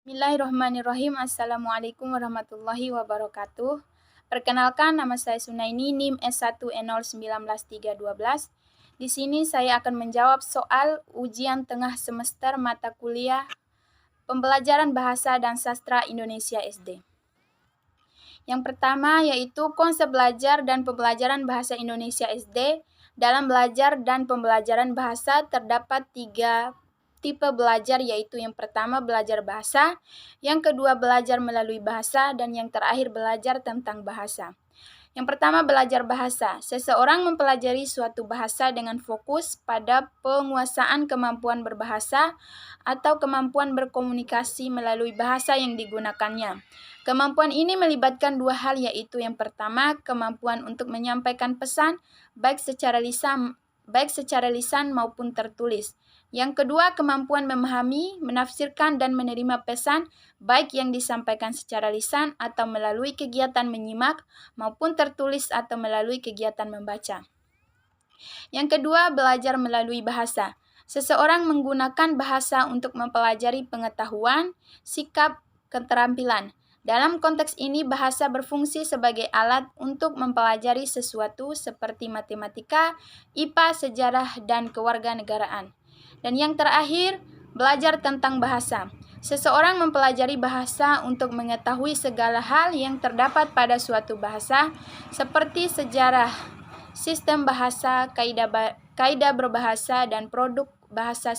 Bismillahirrahmanirrahim. Assalamualaikum warahmatullahi wabarakatuh. Perkenalkan, nama saya Sunaini, NIM S1N019312. Di sini saya akan menjawab soal ujian tengah semester mata kuliah Pembelajaran Bahasa dan Sastra Indonesia SD. Yang pertama yaitu konsep belajar dan pembelajaran bahasa Indonesia SD. Dalam belajar dan pembelajaran bahasa terdapat 3 tipe belajar, yaitu yang pertama belajar bahasa, yang kedua belajar melalui bahasa, dan yang terakhir belajar tentang bahasa. Yang pertama belajar bahasa. Seseorang mempelajari suatu bahasa dengan fokus pada penguasaan kemampuan berbahasa atau kemampuan berkomunikasi melalui bahasa yang digunakannya. Kemampuan ini melibatkan 2 hal, yaitu yang pertama kemampuan untuk menyampaikan pesan baik secara lisan maupun tertulis. Yang kedua, kemampuan memahami, menafsirkan, dan menerima pesan, baik yang disampaikan secara lisan atau melalui kegiatan menyimak, maupun tertulis atau melalui kegiatan membaca. Yang kedua, belajar melalui bahasa. Seseorang menggunakan bahasa untuk mempelajari pengetahuan, sikap, keterampilan. Dalam konteks ini, bahasa berfungsi sebagai alat untuk mempelajari sesuatu seperti matematika, IPA, sejarah, dan kewarganegaraan. Dan yang terakhir, belajar tentang bahasa. Seseorang mempelajari bahasa untuk mengetahui segala hal yang terdapat pada suatu bahasa, seperti sejarah, sistem bahasa, kaidah berbahasa, dan produk bahasa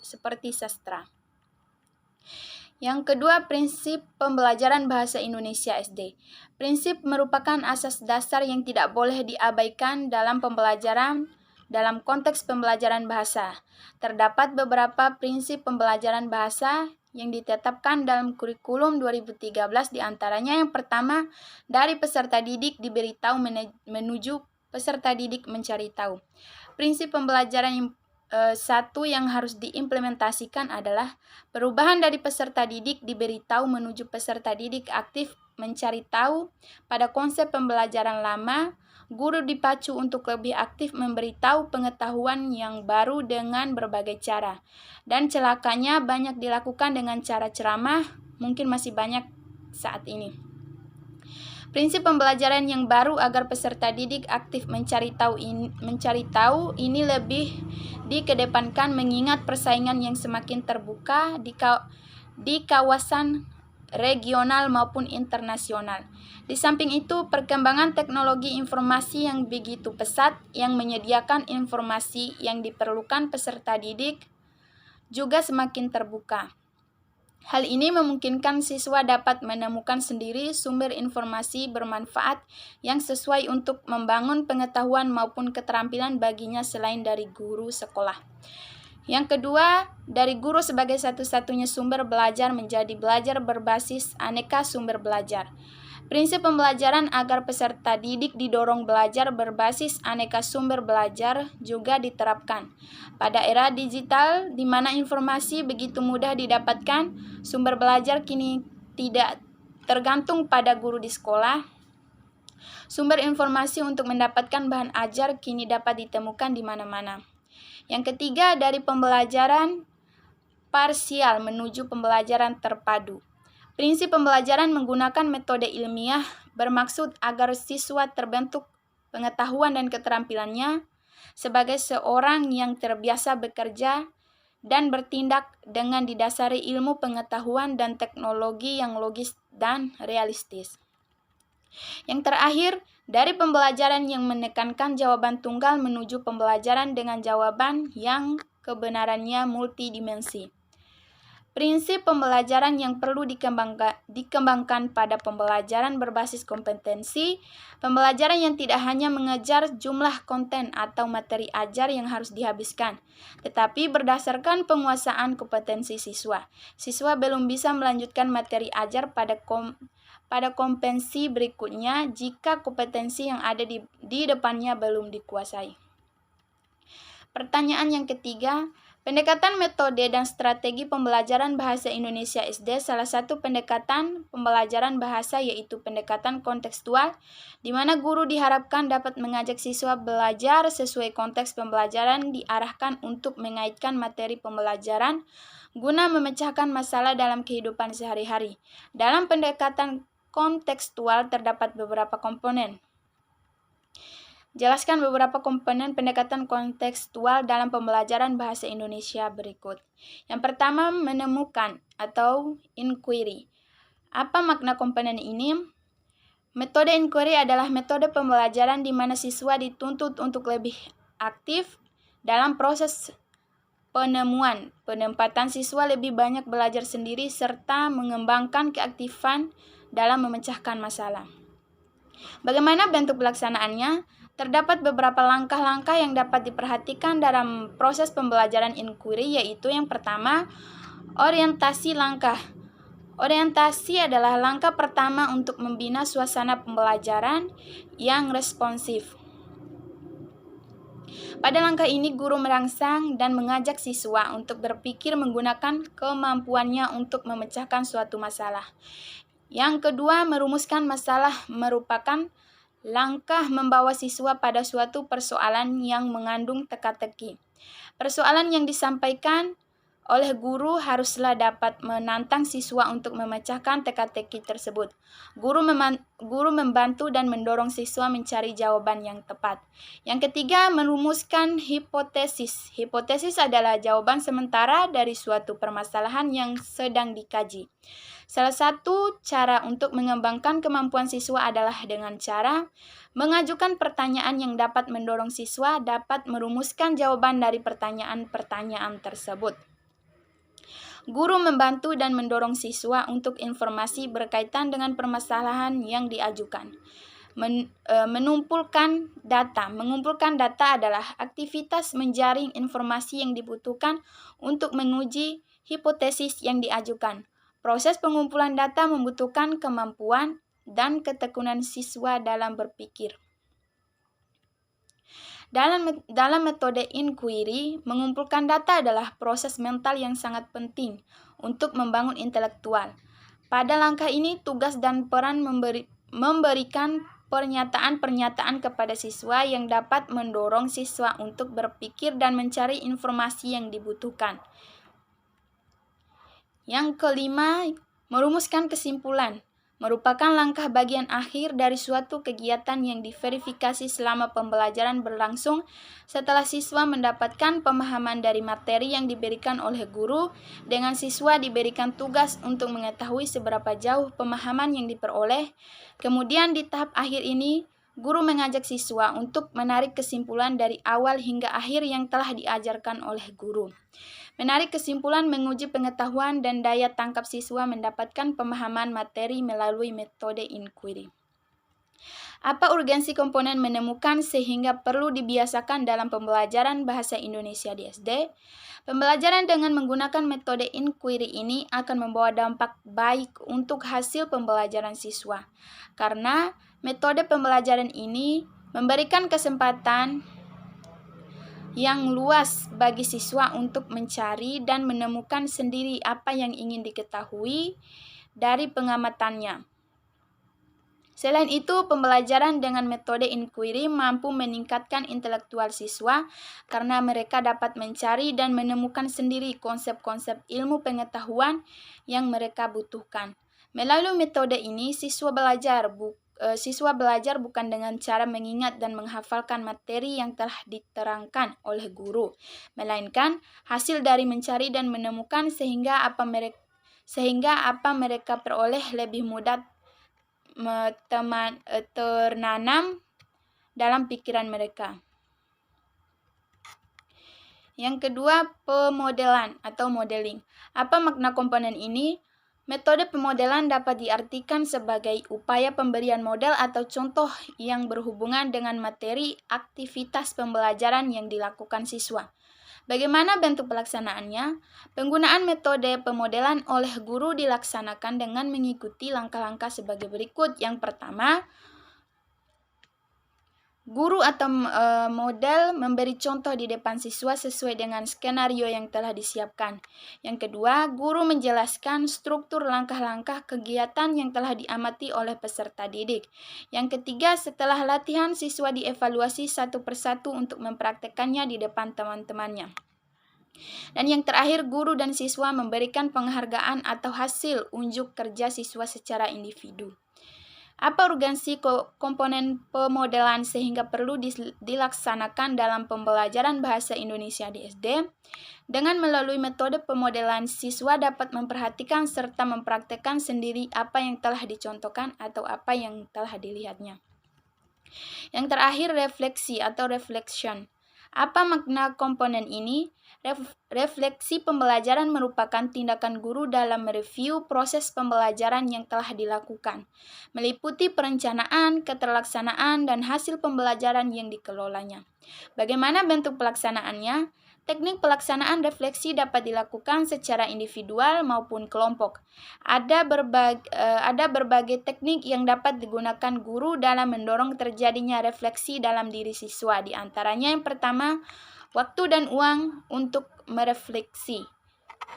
seperti sastra. Yang kedua, prinsip pembelajaran bahasa Indonesia SD. Prinsip merupakan asas dasar yang tidak boleh diabaikan dalam pembelajaran. Dalam konteks pembelajaran bahasa, terdapat beberapa prinsip pembelajaran bahasa yang ditetapkan dalam kurikulum 2013, diantaranya yang pertama, dari peserta didik diberitahu menuju peserta didik mencari tahu. Prinsip pembelajaran yang satu yang harus diimplementasikan adalah perubahan dari peserta didik diberitahu menuju peserta didik aktif mencari tahu. Pada konsep pembelajaran lama, guru dipacu untuk lebih aktif memberitahu pengetahuan yang baru dengan berbagai cara. Dan celakanya banyak dilakukan dengan cara ceramah, mungkin masih banyak saat ini. Prinsip pembelajaran yang baru agar peserta didik aktif mencari tahu ini lebih dikedepankan mengingat persaingan yang semakin terbuka di kawasan regional maupun internasional. Di samping itu, perkembangan teknologi informasi yang begitu pesat yang menyediakan informasi yang diperlukan peserta didik juga semakin terbuka. Hal ini memungkinkan siswa dapat menemukan sendiri sumber informasi bermanfaat yang sesuai untuk membangun pengetahuan maupun keterampilan baginya selain dari guru sekolah. Yang kedua, dari guru sebagai satu-satunya sumber belajar menjadi belajar berbasis aneka sumber belajar. Prinsip pembelajaran agar peserta didik didorong belajar berbasis aneka sumber belajar juga diterapkan. Pada era digital, di mana informasi begitu mudah didapatkan, sumber belajar kini tidak tergantung pada guru di sekolah. Sumber informasi untuk mendapatkan bahan ajar kini dapat ditemukan di mana-mana. Yang ketiga, dari pembelajaran parsial menuju pembelajaran terpadu. Prinsip pembelajaran menggunakan metode ilmiah bermaksud agar siswa terbentuk pengetahuan dan keterampilannya sebagai seorang yang terbiasa bekerja dan bertindak dengan didasari ilmu pengetahuan dan teknologi yang logis dan realistis. Yang terakhir, dari pembelajaran yang menekankan jawaban tunggal menuju pembelajaran dengan jawaban yang kebenarannya multidimensi. Prinsip pembelajaran yang perlu dikembangkan pada pembelajaran berbasis kompetensi, pembelajaran yang tidak hanya mengejar jumlah konten atau materi ajar yang harus dihabiskan, tetapi berdasarkan penguasaan kompetensi siswa. Siswa belum bisa melanjutkan materi ajar pada kompetensi berikutnya jika kompetensi yang ada di depannya belum dikuasai. Pertanyaan yang ketiga, pendekatan metode dan strategi pembelajaran bahasa Indonesia SD. Salah satu pendekatan pembelajaran bahasa yaitu pendekatan kontekstual, di mana guru diharapkan dapat mengajak siswa belajar sesuai konteks pembelajaran, diarahkan untuk mengaitkan materi pembelajaran guna memecahkan masalah dalam kehidupan sehari-hari. Dalam pendekatan kontekstual terdapat beberapa komponen. Jelaskan beberapa komponen pendekatan kontekstual dalam pembelajaran bahasa Indonesia berikut. Yang pertama, menemukan atau inquiry. Apa makna komponen ini? Metode inquiry adalah metode pembelajaran di mana siswa dituntut untuk lebih aktif dalam proses penemuan. Penempatan siswa lebih banyak belajar sendiri serta mengembangkan keaktifan dalam memecahkan masalah. Bagaimana bentuk pelaksanaannya? Terdapat beberapa langkah-langkah yang dapat diperhatikan dalam proses pembelajaran inquiry, yaitu yang pertama, orientasi langkah. Orientasi adalah langkah pertama untuk membina suasana pembelajaran yang responsif. Pada langkah ini, guru merangsang dan mengajak siswa untuk berpikir menggunakan kemampuannya untuk memecahkan suatu masalah. Yang kedua, merumuskan masalah merupakan langkah membawa siswa pada suatu persoalan yang mengandung teka-teki. Persoalan yang disampaikan oleh guru haruslah dapat menantang siswa untuk memecahkan teka-teki tersebut. Guru membantu dan mendorong siswa mencari jawaban yang tepat. Yang ketiga, merumuskan hipotesis. Hipotesis adalah jawaban sementara dari suatu permasalahan yang sedang dikaji. Salah satu cara untuk mengembangkan kemampuan siswa adalah dengan cara mengajukan pertanyaan yang dapat mendorong siswa dapat merumuskan jawaban dari pertanyaan-pertanyaan tersebut. Guru membantu dan mendorong siswa untuk informasi berkaitan dengan permasalahan yang diajukan. Mengumpulkan data. Mengumpulkan data adalah aktivitas menjaring informasi yang dibutuhkan untuk menguji hipotesis yang diajukan. Proses pengumpulan data membutuhkan kemampuan dan ketekunan siswa dalam berpikir. Dalam metode inquiry, mengumpulkan data adalah proses mental yang sangat penting untuk membangun intelektual. Pada langkah ini, tugas dan peran memberikan pernyataan-pernyataan kepada siswa yang dapat mendorong siswa untuk berpikir dan mencari informasi yang dibutuhkan. Yang kelima, merumuskan kesimpulan. Merupakan langkah bagian akhir dari suatu kegiatan yang diverifikasi selama pembelajaran berlangsung setelah siswa mendapatkan pemahaman dari materi yang diberikan oleh guru, dengan siswa diberikan tugas untuk mengetahui seberapa jauh pemahaman yang diperoleh. Kemudian di tahap akhir ini, guru mengajak siswa untuk menarik kesimpulan dari awal hingga akhir yang telah diajarkan oleh guru. Menarik kesimpulan menguji pengetahuan dan daya tangkap siswa mendapatkan pemahaman materi melalui metode inquiry. Apa urgensi komponen menemukan sehingga perlu dibiasakan dalam pembelajaran bahasa Indonesia di SD? Pembelajaran dengan menggunakan metode inquiry ini akan membawa dampak baik untuk hasil pembelajaran siswa, karena metode pembelajaran ini memberikan kesempatan yang luas bagi siswa untuk mencari dan menemukan sendiri apa yang ingin diketahui dari pengamatannya. Selain itu, pembelajaran dengan metode inquiry mampu meningkatkan intelektual siswa karena mereka dapat mencari dan menemukan sendiri konsep-konsep ilmu pengetahuan yang mereka butuhkan. Melalui metode ini, siswa belajar bukan dengan cara mengingat dan menghafalkan materi yang telah diterangkan oleh guru, melainkan hasil dari mencari dan menemukan sehingga apa mereka peroleh lebih mudah ternanam dalam pikiran mereka. Yang kedua, pemodelan atau modeling. Apa makna komponen ini? Metode pemodelan dapat diartikan sebagai upaya pemberian model atau contoh yang berhubungan dengan materi aktivitas pembelajaran yang dilakukan siswa. Bagaimana bentuk pelaksanaannya? Penggunaan metode pemodelan oleh guru dilaksanakan dengan mengikuti langkah-langkah sebagai berikut. Yang pertama, guru atau model memberi contoh di depan siswa sesuai dengan skenario yang telah disiapkan. Yang kedua, guru menjelaskan struktur langkah-langkah kegiatan yang telah diamati oleh peserta didik. Yang ketiga, setelah latihan, siswa dievaluasi satu persatu untuk mempraktekkannya di depan teman-temannya. Dan yang terakhir, guru dan siswa memberikan penghargaan atau hasil unjuk kerja siswa secara individu. Apa urgensi komponen pemodelan sehingga perlu dilaksanakan dalam pembelajaran bahasa Indonesia di SD? Dengan melalui metode pemodelan, siswa dapat memperhatikan serta mempraktekkan sendiri apa yang telah dicontohkan atau apa yang telah dilihatnya. Yang terakhir, refleksi atau reflection. Apa makna komponen ini? Refleksi pembelajaran merupakan tindakan guru dalam mereview proses pembelajaran yang telah dilakukan, meliputi perencanaan, keterlaksanaan, dan hasil pembelajaran yang dikelolanya. Bagaimana bentuk pelaksanaannya? Teknik pelaksanaan refleksi dapat dilakukan secara individual maupun kelompok. Ada berbagai teknik yang dapat digunakan guru dalam mendorong terjadinya refleksi dalam diri siswa. Di antaranya yang pertama, waktu dan uang untuk merefleksi.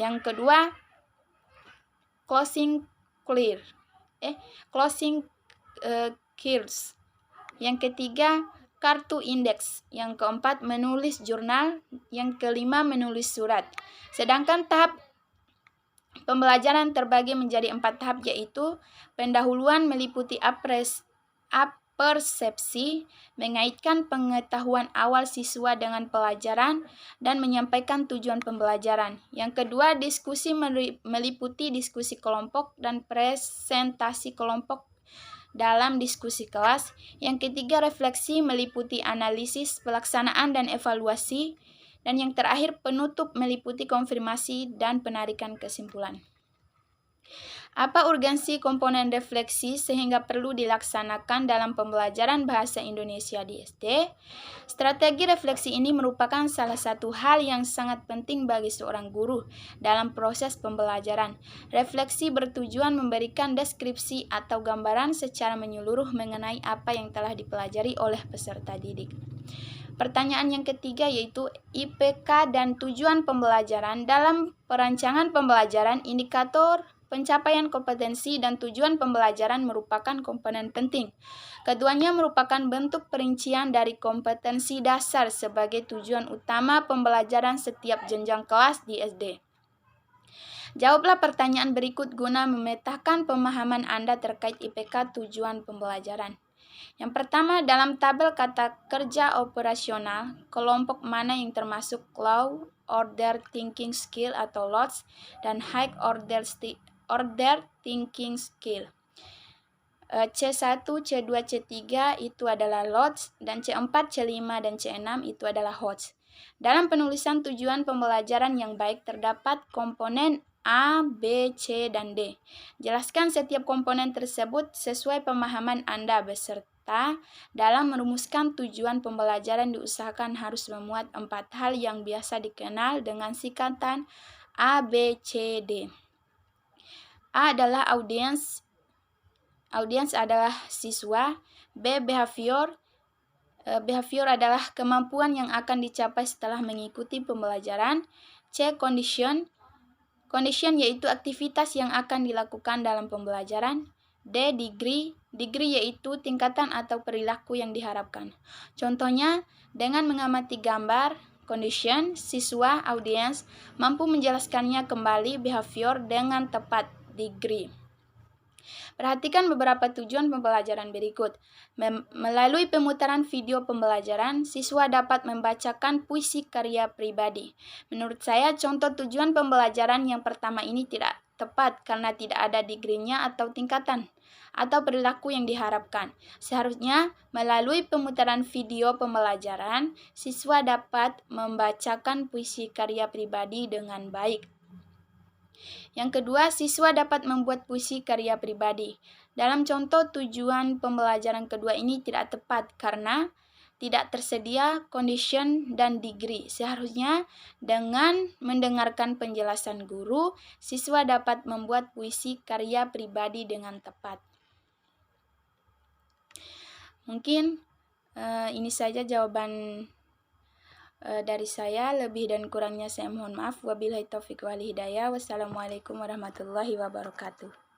Yang kedua, closing curves. Yang ketiga, kartu indeks. Yang keempat, menulis jurnal. Yang kelima, menulis surat. Sedangkan tahap pembelajaran terbagi menjadi 4 tahap, yaitu pendahuluan meliputi persepsi, mengaitkan pengetahuan awal siswa dengan pelajaran, dan menyampaikan tujuan pembelajaran. Yang kedua, diskusi meliputi diskusi kelompok dan presentasi kelompok dalam diskusi kelas. Yang ketiga, refleksi meliputi analisis, pelaksanaan, dan evaluasi. Dan yang terakhir, penutup meliputi konfirmasi dan penarikan kesimpulan. Apa urgensi komponen refleksi sehingga perlu dilaksanakan dalam pembelajaran bahasa Indonesia di SD? Strategi refleksi ini merupakan salah satu hal yang sangat penting bagi seorang guru dalam proses pembelajaran. Refleksi bertujuan memberikan deskripsi atau gambaran secara menyeluruh mengenai apa yang telah dipelajari oleh peserta didik. Pertanyaan yang ketiga yaitu IPK dan tujuan pembelajaran. Dalam perancangan pembelajaran, indikator pencapaian kompetensi dan tujuan pembelajaran merupakan komponen penting. Keduanya merupakan bentuk perincian dari kompetensi dasar sebagai tujuan utama pembelajaran setiap jenjang kelas di SD. Jawablah pertanyaan berikut guna memetakan pemahaman Anda terkait IPK tujuan pembelajaran. Yang pertama, dalam tabel kata kerja operasional, kelompok mana yang termasuk low order thinking skill atau LOTS dan high order thinking skill? C1, C2, C3 itu adalah LOTS, dan C4, C5, dan C6 itu adalah HOTS. Dalam penulisan tujuan pembelajaran yang baik terdapat komponen A, B, C, dan D. Jelaskan setiap komponen tersebut sesuai pemahaman Anda beserta dalam merumuskan tujuan pembelajaran diusahakan harus memuat 4 hal yang biasa dikenal dengan singkatan A, B, C, D. A adalah audiens adalah siswa. B, behavior adalah kemampuan yang akan dicapai setelah mengikuti pembelajaran. C, condition yaitu aktivitas yang akan dilakukan dalam pembelajaran. D, degree yaitu tingkatan atau perilaku yang diharapkan. Contohnya, dengan mengamati gambar, condition, siswa, audiens, mampu menjelaskannya kembali behavior dengan tepat, degree. Perhatikan beberapa tujuan pembelajaran berikut. Melalui pemutaran video pembelajaran, siswa dapat membacakan puisi karya pribadi. Menurut saya, contoh tujuan pembelajaran yang pertama ini tidak tepat karena tidak ada degree-nya atau tingkatan atau perilaku yang diharapkan. Seharusnya, melalui pemutaran video pembelajaran, siswa dapat membacakan puisi karya pribadi dengan baik. Yang kedua, siswa dapat membuat puisi karya pribadi. Dalam contoh tujuan pembelajaran kedua ini tidak tepat karena tidak tersedia condition dan degree. Seharusnya dengan mendengarkan penjelasan guru, siswa dapat membuat puisi karya pribadi dengan tepat. Mungkin ini saja jawaban dari saya. Lebih dan kurangnya saya mohon maaf. Wabillahi taufiq wal hidayah. Wassalamualaikum warahmatullahi wabarakatuh.